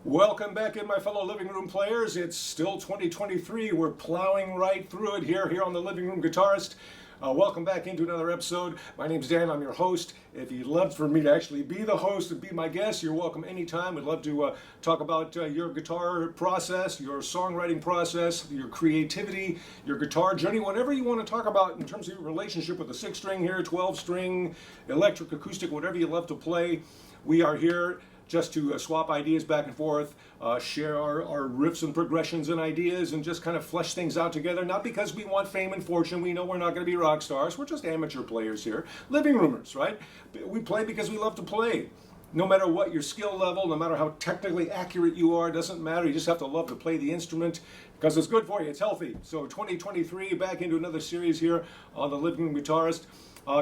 Welcome back in, my fellow living room players. It's still 2023. We're plowing right through it here on the Living Room Guitarist. Welcome back into another episode. My name's Dan. I'm your host. If you'd love for me to actually be the host and be my guest, you're welcome anytime. We'd love to talk about your guitar process, your songwriting process, your creativity, your guitar journey, whatever you want to talk about in terms of your relationship with the 6-string here, 12-string, electric, acoustic, whatever you love to play. We are here just to swap ideas back and forth, share our riffs and progressions and ideas, and just kind of flesh things out together. Not because we want fame and fortune. We know we're not going to be rock stars. We're just amateur players here. Living roomers, right? We play because we love to play. No matter what your skill level, no matter how technically accurate you are, it doesn't matter. You just have to love to play the instrument because it's good for you. It's healthy. So 2023, back into another series here on the Living Room Guitarist.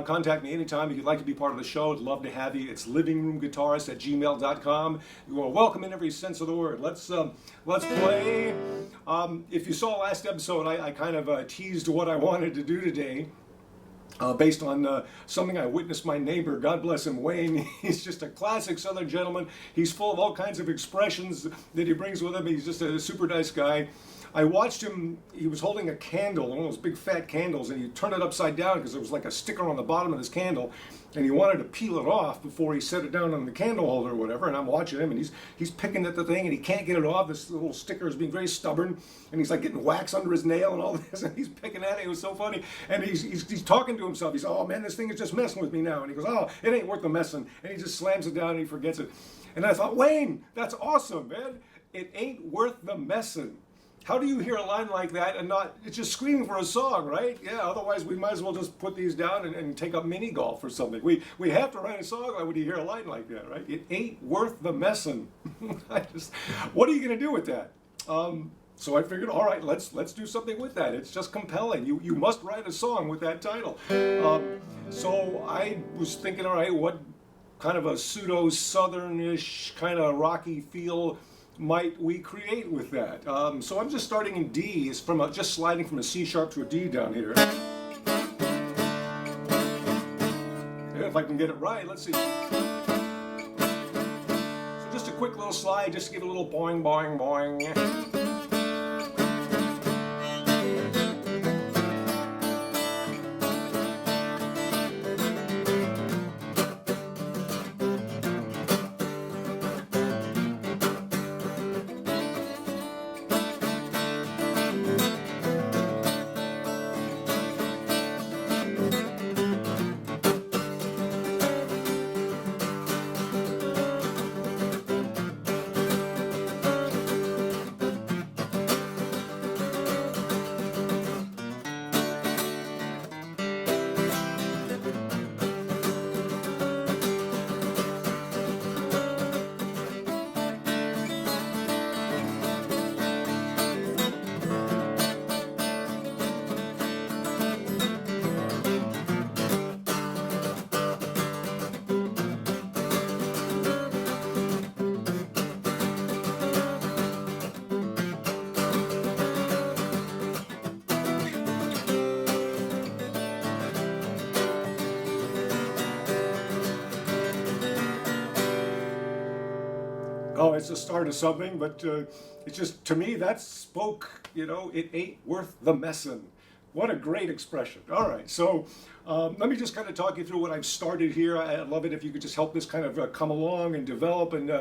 Contact me anytime if you'd like to be part of the show. I'd love to have you. It's livingroomguitarist@gmail.com. You are welcome in every sense of the word. Let's play. If you saw last episode, I kind of teased what I wanted to do today. Based on something I witnessed my neighbor, God bless him, Wayne. He's just a classic Southern gentleman. He's full of all kinds of expressions that he brings with him. He's just a super nice guy. I watched him, he was holding a candle, one of those big fat candles, and he turned it upside down because there was like a sticker on the bottom of this candle, and he wanted to peel it off before he set it down on the candle holder or whatever, and I'm watching him, and he's picking at the thing, and he can't get it off. This little sticker is being very stubborn, and he's like getting wax under his nail and all this, and he's picking at it. It was so funny, and he's talking to himself. He's, oh man, this thing is just messing with me now, and he goes, oh, it ain't worth the messing, and he just slams it down and he forgets it. And I thought, Wayne, that's awesome, man. It ain't worth the messing. How do you hear a line like that and not, it's just screaming for a song, right? Yeah, otherwise we might as well just put these down and take up mini golf or something. We have to write a song when you hear a line like that, right? It ain't worth the messing. What are you gonna do with that? So I figured, all right, let's do something with that. It's just compelling. You must write a song with that title. So I was thinking, all right, what kind of a pseudo-Southern-ish kind of rocky feel might we create with that? So I'm just starting in D. It's from just sliding from a C sharp to a D down here. Yeah, if I can get it right, let's see. So just a quick little slide, just to give it a little boing, boing, boing. Oh, it's the start of something, but it's just, to me, that spoke, it ain't worth the messin'. What a great expression. All right, so let me just kind of talk you through what I've started here. I'd love it if you could just help this kind of come along and develop and,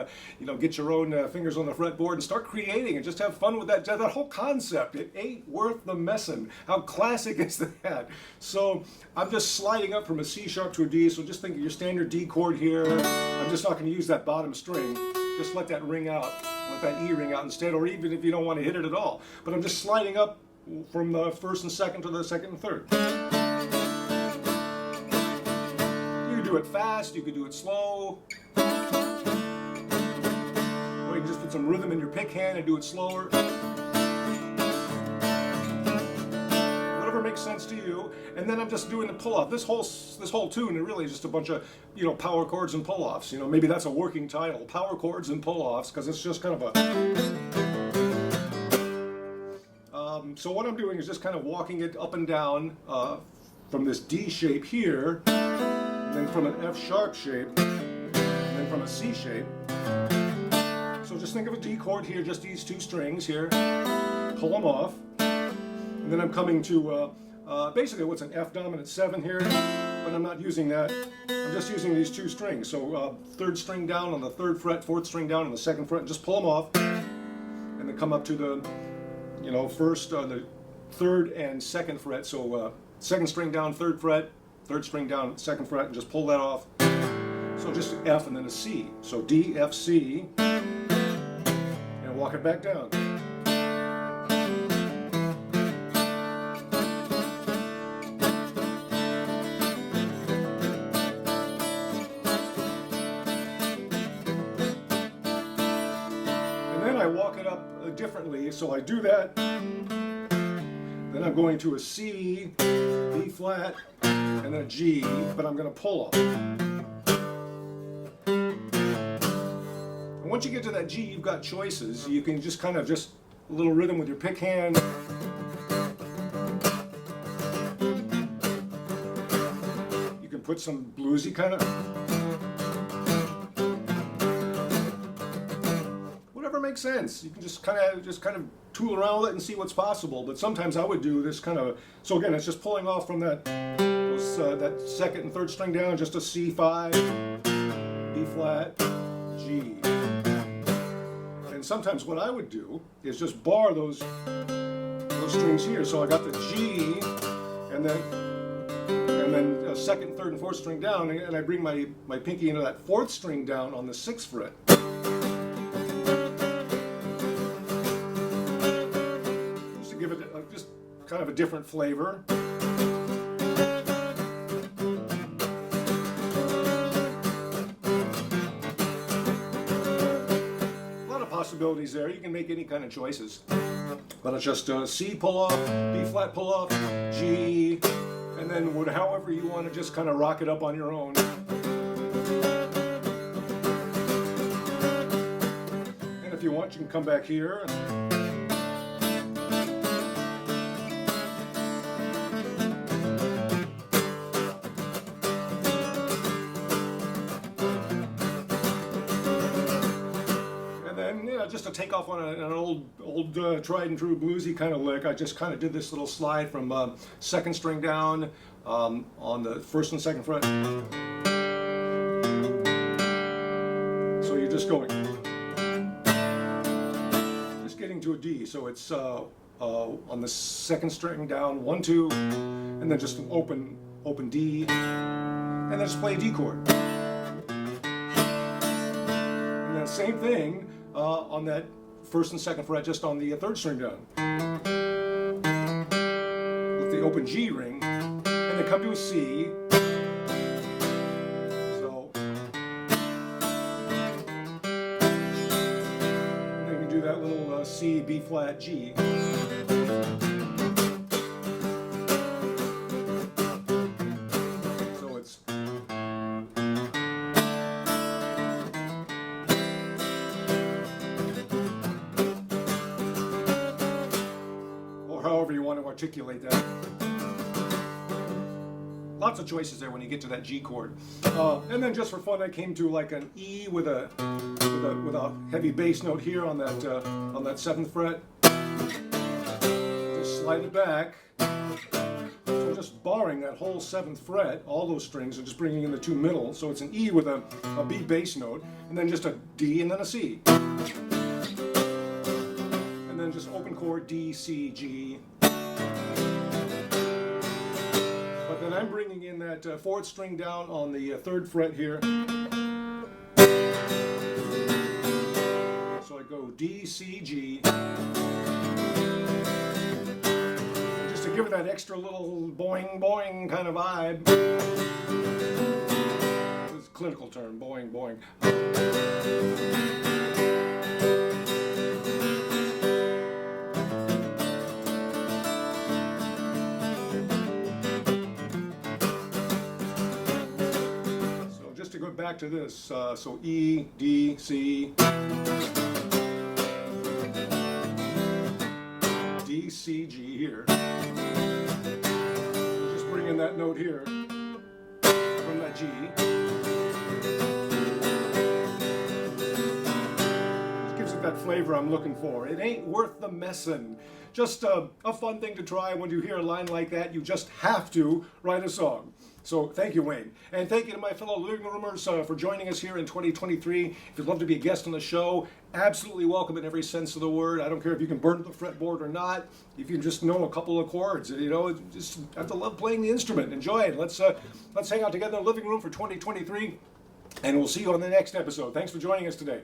get your own fingers on the fretboard and start creating and just have fun with that whole concept. It ain't worth the messin'. How classic is that? So I'm just sliding up from a C sharp to a D, so just think of your standard D chord here. I'm just not going to use that bottom string. Just let that ring out, let that E ring out instead, or even if you don't want to hit it at all. But I'm just sliding up from the first and second to the second and third. You can do it fast, you can do it slow. Or you can just put some rhythm in your pick hand and do it slower. Makes sense to you, and then I'm just doing the pull-off. This whole tune is really just a bunch of power chords and pull-offs. Maybe that's a working title, power chords and pull-offs, because it's just kind of a. So what I'm doing is just kind of walking it up and down from this D shape here, and then from an F sharp shape, and then from a C shape. So So just think of a D chord here, just these two strings here. Pull them off. And then I'm coming to basically what's an F dominant 7 here, but I'm not using that. I'm just using these two strings. So third string down on the 3rd fret, 4th string down on the 2nd fret, and just pull them off. And then come up to the, first, the 3rd and 2nd fret. So 2nd string down, 3rd fret, 3rd string down, 2nd fret, and just pull that off. So just an F and then a C. So D, F, C, and walk it back down. And then I walk it up differently. So I do that. Then I'm going to a C, B flat, and then a G, but I'm going to pull up. And once you get to that G, you've got choices. You can just kind of a little rhythm with your pick hand. You can put some bluesy kind of, whatever makes sense. You can just kind of tool around with it and see what's possible. But sometimes I would do this kind of. So again, it's just pulling off from that 2nd and 3rd string down, just a C5, B flat, G. And sometimes what I would do is just bar those strings here. So I got the G, and then 2nd, 3rd, and 4th string down, and I bring my pinky into that 4th string down on the 6th fret. Just to give it just kind of a different flavor. Possibilities there. You can make any kind of choices, but it's just C pull off, B flat pull off, G, and then however you want to just kind of rock it up on your own. And if you want, you can come back here. Just to take off on an old tried and true bluesy kind of lick, I just kind of did this little slide from 2nd string down on the 1st and 2nd fret. So you're just going, just getting to a D. So it's on the 2nd string down, 1, 2, and then just an open D, and then just play a D chord. And then same thing. On that 1st and 2nd fret, just on the 3rd string down, with the open G ring, and then come to a C. So, and then you can do that little C, B flat, G. So it's. However you want to articulate that. Lots of choices there when you get to that G chord. And then just for fun, I came to like an E with a heavy bass note here on that 7th fret. Just slide it back. So just barring that whole 7th fret, all those strings, and just bringing in the two middle. So it's an E with a B bass note, and then just a D and then a C. And then just open chord D, C, G. But then I'm bringing in that 4th string down on the 3rd fret here. So I go D, C, G. And just to give it that extra little boing, boing kind of vibe. It's a clinical term, boing, boing. To go back to this, so E, D, C, D, C, G here. Just bring in that note here from that G. Just gives flavor I'm looking for. It ain't worth the messin'. Just a fun thing to try. When you hear a line like that, you just have to write a song. So thank you, Wayne. And thank you to my fellow living roomers for joining us here in 2023. If you'd love to be a guest on the show, absolutely welcome in every sense of the word. I don't care if you can burn the fretboard or not. If you just know a couple of chords, just have to love playing the instrument. Enjoy it. Let's hang out together in the living room for 2023. And we'll see you on the next episode. Thanks for joining us today.